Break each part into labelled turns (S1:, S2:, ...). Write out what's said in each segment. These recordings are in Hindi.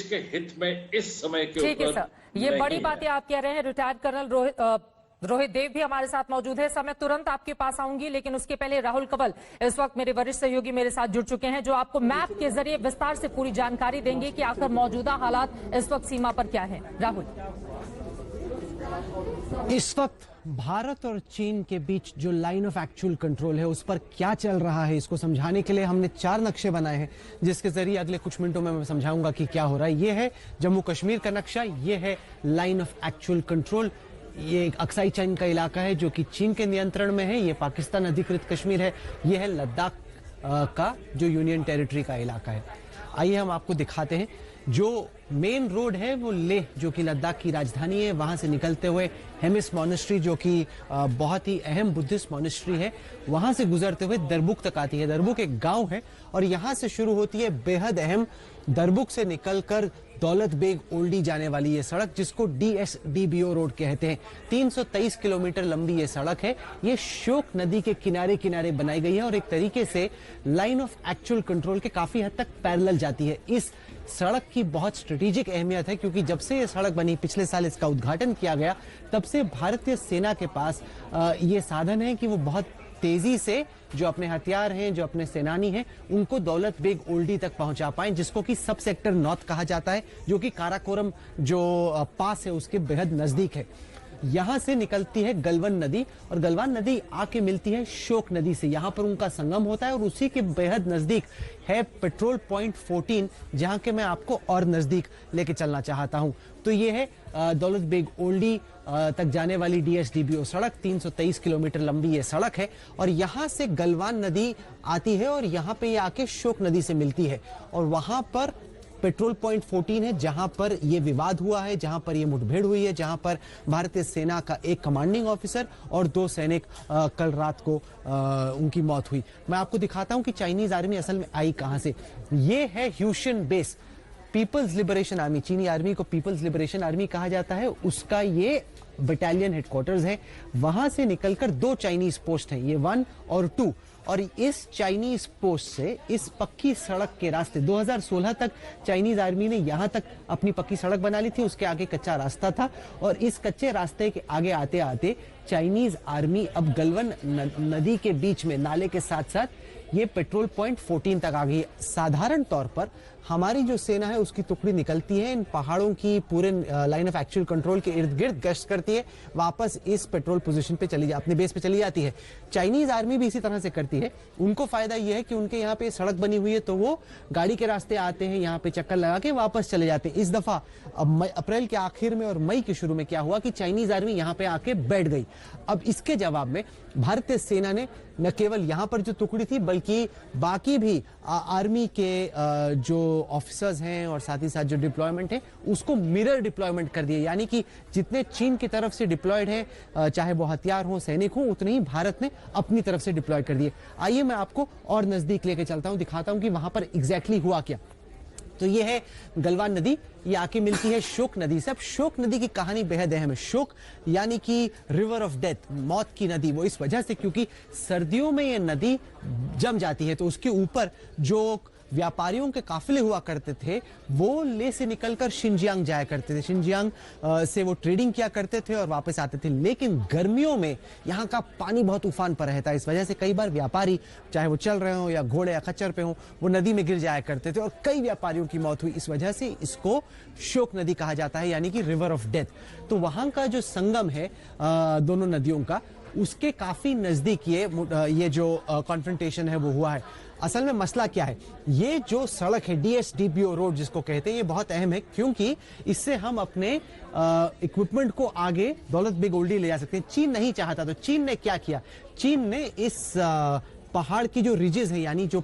S1: के हित में इस समय के
S2: ठीक है
S1: ऊपर
S2: सर, ये बड़ी बातें आप कह रहे हैं। रिटायर्ड कर्नल रोहित देव भी हमारे साथ मौजूद है। सर, मैं तुरंत आपके पास आऊंगी, लेकिन उसके पहले राहुल कंवल इस वक्त मेरे वरिष्ठ सहयोगी मेरे साथ जुड़ चुके हैं, जो आपको मैप के जरिए विस्तार से पूरी जानकारी देंगे कि आखिर मौजूदा हालात इस वक्त सीमा पर क्या है। राहुल।
S3: इस वक्त भारत और चीन के बीच जो लाइन ऑफ एक्चुअल कंट्रोल है उस पर क्या चल रहा है, इसको समझाने के लिए हमने 4 नक्शे बनाए हैं, जिसके जरिए अगले कुछ मिनटों में मैं समझाऊंगा कि क्या हो रहा है। ये है जम्मू कश्मीर का नक्शा, ये है लाइन ऑफ एक्चुअल कंट्रोल। ये एक अक्साई चीन का इलाका है जो कि चीन के नियंत्रण में है। ये पाकिस्तान अधिकृत कश्मीर है। ये है लद्दाख का जो यूनियन टेरिटरी का इलाका है। आइए हम आपको दिखाते हैं। जो मेन रोड है वो लेह, जो कि लद्दाख की राजधानी है, वहां से निकलते हुए हेमिस मॉनेस्ट्री, जो कि बहुत ही अहम बुद्धिस्ट मॉनेस्ट्री है, वहां से गुजरते हुए दरबुक तक आती है। दरबुक एक गांव है और यहां से शुरू होती है बेहद अहम दरबुक से निकलकर दौलत बेग ओल्डी जाने वाली ये सड़क, जिसको DSDBO रोड कहते हैं। 323 किलोमीटर लंबी ये सड़क है। ये शोक नदी के किनारे किनारे बनाई गई है और एक तरीके से लाइन ऑफ एक्चुअल कंट्रोल के काफी हद तक पैरेलल जाती है। इस सड़क की बहुत स्ट्रेटेजिक अहमियत है, क्योंकि जब से ये सड़क बनी, पिछले साल इसका उद्घाटन किया गया, तब से भारतीय सेना के पास ये साधन है कि वो बहुत तेजी से जो अपने हथियार हैं, जो अपने सेनानी हैं, उनको दौलत बेग ओल्डी तक पहुंचा पाएं, जिसको कि सब सेक्टर नॉर्थ कहा जाता है, जो कि काराकोरम जो पास है उसके बेहद नजदीक है। यहां से निकलती है गलवान नदी और गलवान नदी आके मिलती है शोक नदी से। यहां पर उनका संगम होता है और उसी के बेहद नजदीक है पेट्रोल पॉइंट 14, जहां के मैं आपको और नजदीक लेके चलना चाहता हूं। तो ये है दौलत बेग ओल्डी तक जाने वाली DSDBO सड़क। 323 किलोमीटर लंबी ये सड़क है और यहां से गलवान नदी आती है और यहां पे ये आके शोक नदी से मिलती है और वहां पर पेट्रोल पॉइंट 14 है, जहां पर यह विवाद हुआ है, जहां पर यह मुठभेड़ हुई है, जहां पर भारतीय सेना का एक कमांडिंग ऑफिसर और 2 सैनिक कल रात को उनकी मौत हुई। मैं आपको दिखाता हूं कि चाइनीज आर्मी असल में आई कहां से। ये है ह्यूशन बेस, पीपल्स लिबरेशन आर्मी। चीनी आर्मी को पीपल्स लिबरेशन आर्मी कहा जाता है, उसका ये बटालियन हेडक्वार्टर्स है। वहां से निकलकर 2 चाइनीज पोस्ट हैं, ये 1 और 2। और इस चाइनीज पोस्ट से इस पक्की सड़क के रास्ते 2016 तक चाइनीज आर्मी ने यहां तक अपनी पक्की सड़क बना ली थी। उसके आगे कच्चा रास्ता था और इस कच्चे रास्ते के आगे आते आते चाइनीज आर्मी अब गलवान नदी के बीच में नाले के साथ साथ ये पेट्रोल पॉइंट 14 तक आ गई। साधारण तौर पर हमारी जो सेना है उसकी टुकड़ी निकलती है, इन पहाड़ों की पूरे लाइन ऑफ एक्चुअल कंट्रोल के इर्द गिर्द गश्त करती है, वापस इस पेट्रोल पोजीशन पे चली अपने बेस पे चली जाती है। चाइनीज आर्मी भी इसी तरह से करती है। उनको फायदा यह है कि उनके यहाँ पे सड़क बनी हुई है, तो वो गाड़ी के रास्ते आते हैं, यहाँ पे चक्कर लगा के वापस चले जाते हैं। इस दफा अप्रैल के आखिर में और मई के शुरू में क्या हुआ कि चाइनीज आर्मी यहाँ पे आके बैठ गई। अब इसके जवाब में भारतीय सेना ने न केवल यहां पर जो टुकड़ी थी बल्कि बाकी भी आर्मी के जो ऑफिसर्स हैं और साथ ही साथ जो डिप्लॉयमेंट है उसको मिरर डिप्लॉयमेंट कर दिए। यानी कि जितने चीन की तरफ से डिप्लॉयड है, चाहे वो हथियार हो, सैनिक हो, उतने ही भारत ने अपनी तरफ से डिप्लॉय कर दिए। आइए मैं आपको और नजदीक लेके चलता हूं, दिखाता हूं कि वहां पर एग्जैक्टली हुआ क्या। तो ये है गलवान नदी, ये आके मिलती है शोक नदी से। अब शोक नदी की कहानी बेहद अहम है। शोक यानी कि रिवर ऑफ डेथ, मौत की नदी। वो इस वजह से क्योंकि सर्दियों में ये नदी जम जाती है, तो उसके ऊपर जो व्यापारियों के काफिले हुआ करते थे वो ले से निकलकर शिनजियांग जाया करते थे। शिनजियांग से वो ट्रेडिंग किया करते थे और वापस आते थे। लेकिन गर्मियों में यहाँ का पानी बहुत उफान पर रहता है, इस वजह से कई बार व्यापारी, चाहे वो चल रहे हो या घोड़े या खच्चर पे हो, वो नदी में गिर जाया करते थे और कई व्यापारियों की मौत हुई। इस वजह से इसको शोक नदी कहा जाता है, यानी कि रिवर ऑफ डेथ। तो वहां का जो संगम है दोनों नदियों का, उसके काफी नजदीक ये जो कॉन्फ्रंटेशन है वो हुआ है। असल में मसला क्या है, ये जो सड़क है DSDBO रोड जिसको कहते हैं, ये बहुत अहम है क्योंकि इससे हम अपने इक्विपमेंट को आगे दौलत बेग ओल्डी ले जा सकते हैं। चीन नहीं चाहता, तो चीन ने क्या किया, चीन ने इस पहाड़ की जो रिजेस है, यानी जो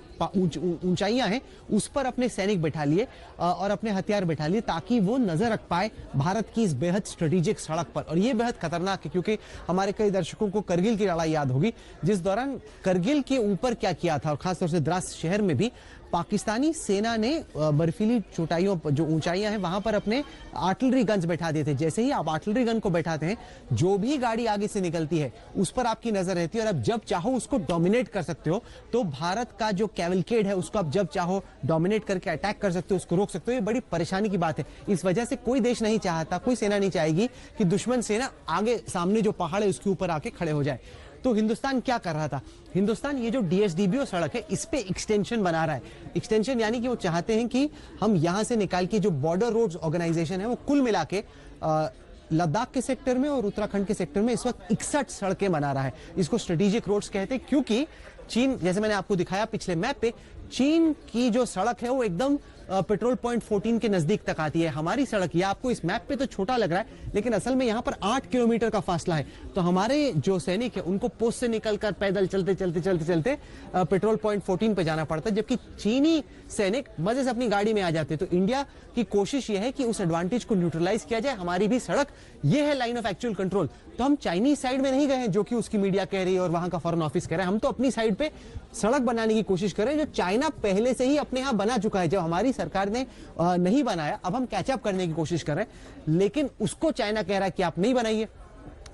S3: ऊंचाइयां हैं, उस पर अपने सैनिक बैठा लिए और अपने हथियार बैठा लिए, ताकि वो नजर रख पाए भारत की इस बेहद स्ट्रेटेजिक सड़क पर। और ये बेहद खतरनाक है क्योंकि हमारे कई दर्शकों को करगिल की लड़ाई याद होगी, जिस दौरान करगिल के ऊपर क्या किया था, और खासतौर से द्रास शहर में भी पाकिस्तानी सेना ने बर्फीली चोटाइयों पर जो ऊंचाइयां हैं वहां पर अपने आर्टिलरी गन्स बैठा दिए थे। जैसे ही आप आर्टिलरी गन को बैठाते हैं, जो भी गाड़ी आगे से निकलती है उस पर आपकी नजर रहती है और आप जब चाहो उसको डोमिनेट कर सकते हो। तो भारत का जो कैवलकेड है उसको आप जब चाहो डोमिनेट करके अटैक कर सकते हो, उसको रोक सकते हो। ये बड़ी परेशानी की बात है। इस वजह से कोई देश नहीं चाहता, कोई सेना नहीं चाहेगी कि दुश्मन सेना आगे सामने जो पहाड़ है उसके ऊपर आके खड़े हो जाए। तो हिंदुस्तान क्या कर रहा था? हिंदुस्तान ये जो DSDBO सड़क है इस पे एक्सटेंशन बना रहा है। एक्सटेंशन यानी कि वो चाहते हैं कि हम यहां से निकाल के जो बॉर्डर रोड्स ऑर्गेनाइजेशन है वो कुल मिला के लद्दाख के सेक्टर में और उत्तराखंड के सेक्टर में इस वक्त 61 सड़कें बना रहा है। इसको स्ट्रेटेजिक रोड्स कहते हैं क्योंकि चीन, जैसे मैंने आपको दिखाया पिछले मैप पे, चीन की जो सड़क है वो एकदम पेट्रोल पॉइंट 14 के नजदीक तक आती है। हमारी सड़क, ये आपको इस मैप पे तो छोटा लग रहा है लेकिन असल में यहाँ पर 8 किलोमीटर का फासला है। तो हमारे जो सैनिक है उनको पोस्ट से निकलकर पैदल चलते पेट्रोल पॉइंट 14 पे जाना पड़ता है, जबकि चीनी सैनिक मजे से अपनी गाड़ी में आ जाते। तो इंडिया की कोशिश यह है कि उस एडवांटेज को न्यूट्रलाइज किया जाए। हमारी भी सड़क ये है लाइन ऑफ एक्चुअल कंट्रोल। तो हम चाइनीज साइड में नहीं गए हैं जो कि उसकी मीडिया कह रही है और वहां का फॉरेन ऑफिस कह रहा है। हम तो अपनी साइड पे सड़क बनाने की कोशिश कर रहे हैं जो चाइना पहले से ही अपने यहां बना चुका है। जब हमारी सरकार ने नहीं बनाया, अब हम कैचअप करने की कोशिश कर रहे हैं, लेकिन उसको चाइना कह रहा है कि आप नहीं बनाइए,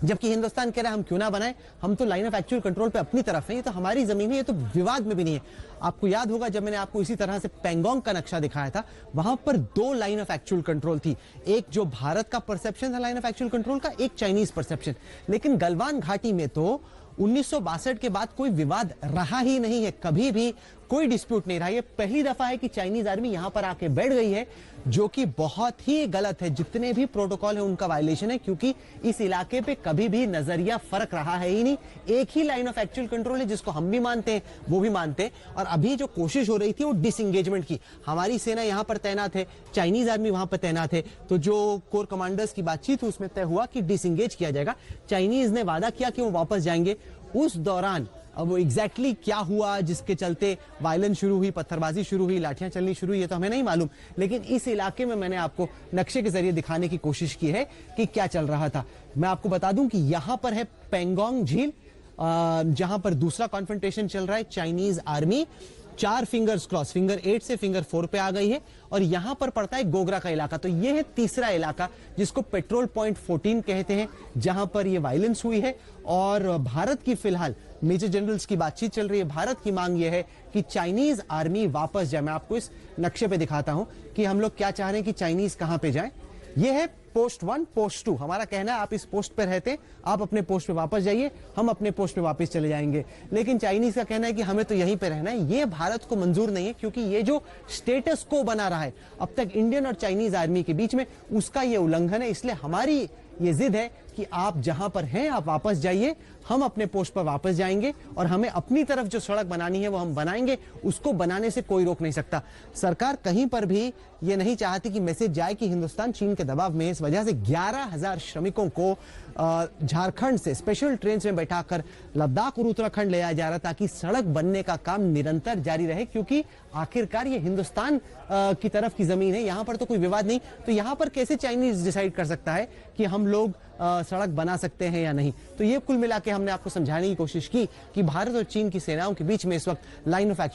S3: जबकि हिंदुस्तान कह रहा है हम क्यों ना बनाएं, हम तो लाइन ऑफ एक्चुअल कंट्रोल पे अपनी तरफ है। ये तो हमारी जमीन है, ये तो विवाद में भी नहीं है। आपको याद होगा जब मैंने आपको इसी तरह से पेंगोंग का नक्शा दिखाया था, वहां पर 2 लाइन ऑफ एक्चुअल कंट्रोल थी। एक जो भारत का परसेप्शन था लाइन ऑफ एक्चुअल कंट्रोल का, एक चाइनीज परसेप्शन। लेकिन गलवान घाटी में तो 1962 के बाद कोई विवाद रहा ही नहीं है, कभी भी कोई डिस्प्यूट नहीं रहा। ये पहली दफा है कि चाइनीज आर्मी यहां पर आके बैठ गई है, जो कि बहुत ही गलत है। जितने भी प्रोटोकॉल है उनका वायलेशन है, क्योंकि इस इलाके पे कभी भी नजरिया फर्क रहा है ही नहीं। एक ही लाइन ऑफ एक्चुअल कंट्रोल है जिसको हम भी मानते हैं, वो भी मानते हैं। और अभी जो कोशिश हो रही थी वो डिसएंगेजमेंट की। हमारी सेना यहां पर तैनात है, चाइनीज आर्मी वहां पर तैनात है। तो जो कोर कमांडर्स की बातचीत हुई उसमें तय हुआ कि डिसएंगेज किया जाएगा। चाइनीज ने वादा किया कि वो वापस जाएंगे। उस दौरान अब वो एग्जैक्टली क्या हुआ जिसके चलते वायलेंस शुरू हुई, पत्थरबाजी शुरू हुई, लाठियां चलनी शुरू हुई, ये तो हमें नहीं मालूम। लेकिन इस इलाके में मैंने आपको नक्शे के जरिए दिखाने की कोशिश की है कि क्या चल रहा था। मैं आपको बता दूं कि यहां पर है पेंगोंग झील, जहां पर दूसरा कॉन्फ्रंटेशन चल रहा है। Chinese army 4 fingers cross, finger 8 से फिंगर 4 पे आ गई है और यहां पर पड़ता है गोगरा का इलाका। तो यह है तीसरा इलाका जिसको पेट्रोल पॉइंट 14 कहते हैं, जहां पर यह वायलेंस हुई है। और भारत की फिलहाल मेजर जनरल्स की बातचीत चल रही है। भारत की मांग यह है कि चाइनीज आर्मी वापस जाए। मैं आपको इस नक्शे पे दिखाता हूं कि हम लोग क्या चाह रहे हैं कि चाइनीज कहां पे जाए। यह है पोस्ट 1, पोस्ट 2। हमारा कहना है आप इस पोस्ट पर रहते हैं, आप अपने पोस्ट पे वापस जाइए, हम अपने पोस्ट पे वापस चले जाएंगे। लेकिन चाइनीज का कहना है कि हमें तो यहीं पे रहना है। ये भारत को मंजूर नहीं है, क्योंकि ये जो स्टेटस को बना रहा है अब तक इंडियन और चाइनीज आर्मी के बीच में, उसका ये उल्लंघन है। इसलिए हमारी ये जिद है कि आप जहां पर हैं आप वापस जाइए, हम अपने पोस्ट पर वापस जाएंगे और हमें अपनी तरफ जो सड़क बनानी है वो हम बनाएंगे। उसको बनाने से कोई रोक नहीं सकता। सरकार कहीं पर भी ये नहीं चाहती कि मैसेज जाए कि हिंदुस्तान चीन के दबाव में। इस वजह से 11,000 श्रमिकों को झारखंड से स्पेशल ट्रेन में बैठाकर लद्दाख और उत्तराखंड ले जाया जा रहा, ताकि सड़क बनने का काम निरंतर जारी रहे। क्योंकि आखिरकार ये हिंदुस्तान की तरफ की जमीन है, यहां पर तो कोई विवाद नहीं। तो यहां पर कैसे चाइनीज डिसाइड कर सकता है कि हम लोग सड़क बना सकते हैं या नहीं? तो ये कुल मिला के हमने आपको समझाने की कोशिश की कि भारत और चीन की सेनाओं के बीच में इस वक्त लाइन ऑफ